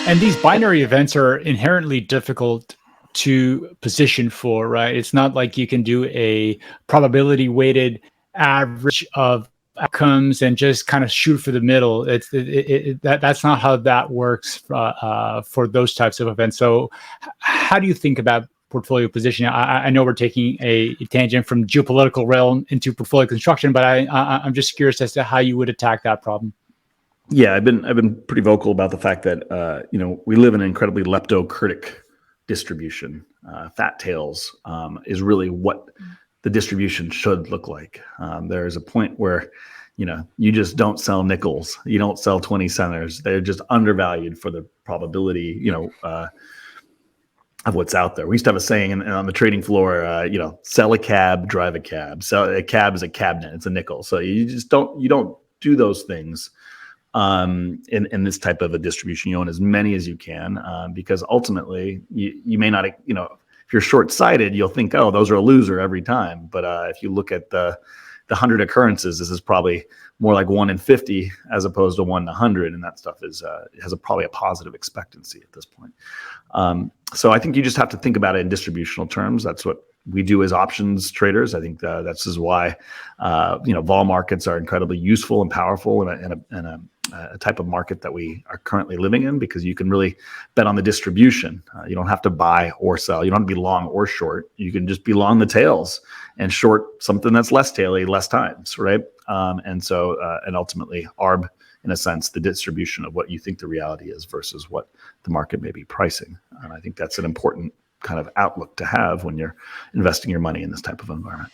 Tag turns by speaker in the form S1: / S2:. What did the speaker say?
S1: And these binary events are inherently difficult to position for, right? It's not like you can do a probability weighted average of outcomes and just kind of shoot for the middle. That's not how that works for those types of events. So, how do you think about portfolio positioning? I know we're taking a tangent from geopolitical realm into portfolio construction, but I'm just curious as to how you would attack that problem.
S2: Yeah, I've been pretty vocal about the fact that we live in an incredibly leptokurtic distribution. Fat tails is really what the distribution should look like. There is a point where you just don't sell nickels, you don't sell 20 centers. They're just undervalued for the probability of what's out there. We used to have a saying on the trading floor, sell a cab, drive a cab. Sell a cab is a cabinet, it's a nickel. So you don't do those things in this type of a distribution. You own as many as you can because ultimately you may not, if you're short-sighted, you'll think, oh, those are a loser every time. But if you look at the 100 occurrences, this is probably more like 1 in 50 as opposed to 1 in 100, and that stuff has probably a positive expectancy at this point. So I think you just have to think about it in distributional terms. That's what we do as options traders. I think that's is why vol markets are incredibly useful and powerful in a type of market that we are currently living in, because you can really bet on the distribution. You don't have to buy or sell. You don't have to be long or short. You can just be long the tails and short something that's less taily less times, right? And ultimately arb, in a sense, the distribution of what you think the reality is versus what the market may be pricing. And I think that's an important kind of outlook to have when you're investing your money in this type of environment.